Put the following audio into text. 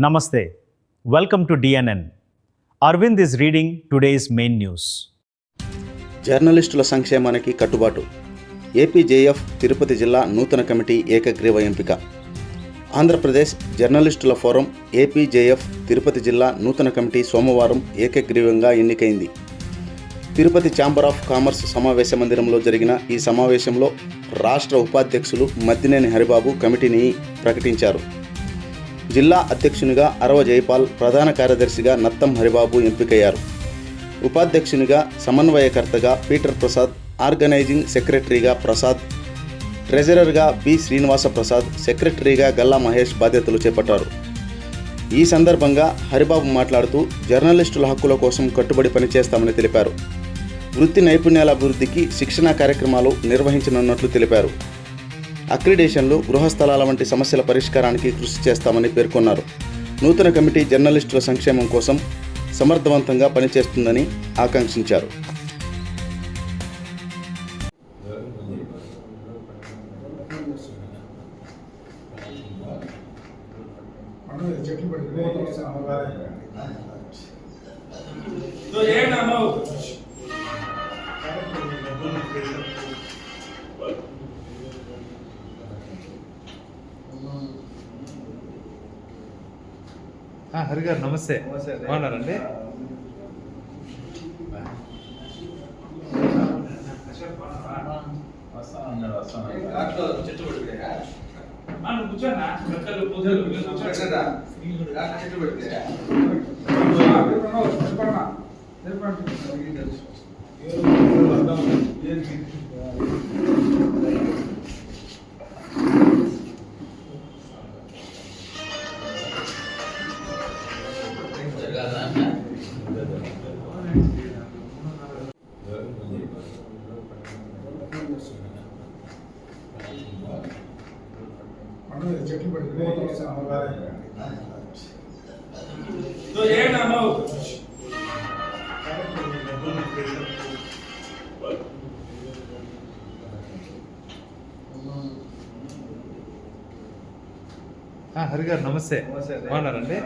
Namaste. Welcome to DNN. Arvind is reading today's main news. జర్నలిస్టుల సంక్షేమానికి కట్టుబాటు. APJF Tirupati జిల్లా నూతన కమిటీ ఏకగ్రీవ ఎంపిక. ఆంధ్రప్రదేశ్ జర్నలిస్టుల ఫోరం ఏపీజేఎఫ్ తిరుపతి జిల్లా నూతన కమిటీ సోమవారం ఏకగ్రీవంగా ఎన్నికైంది. తిరుపతి ఛాంబర్ ఆఫ్ కామర్స్ సమావేశ మందిరంలో జరిగిన ఈ సమావేశంలో రాష్ట్ర ఉపాధ్యక్షులు మద్దినేని హరిబాబు కమిటీని ప్రకటించారు. జిల్లా అధ్యక్షునిగా అరవ జైపాల్, ప్రధాన కార్యదర్శిగా నత్తం హరిబాబు ఎంపికయ్యారు. ఉపాధ్యక్షునిగా సమన్వయకర్తగా పీటర్ ప్రసాద్, ఆర్గనైజింగ్ సెక్రటరీగా ప్రసాద్, ట్రెజరర్గా బి శ్రీనివాస ప్రసాద్, సెక్రటరీగా గల్లా మహేష్ బాధ్యతలు చేపట్టారు. ఈ సందర్భంగా హరిబాబు మాట్లాడుతూ జర్నలిస్టుల హక్కుల కోసం కట్టుబడి పనిచేస్తామని తెలిపారు. వృత్తి నైపుణ్యాల అభివృద్ధికి శిక్షణా కార్యక్రమాలు నిర్వహించనున్నట్లు తెలిపారు. అక్రిడేషన్లు, గృహ స్థలాల వంటి సమస్యల పరిష్కారానికి కృషి చేస్తామని పేర్కొన్నారు. నూతన కమిటీ జర్నలిస్టుల సంక్షేమం కోసం సమర్థవంతంగా పనిచేస్తుందని ఆకాంక్షించారు. హరి గారు నమస్తే. బాగున్నారండి? హరి గారు నమస్తే. బాగున్నారండి?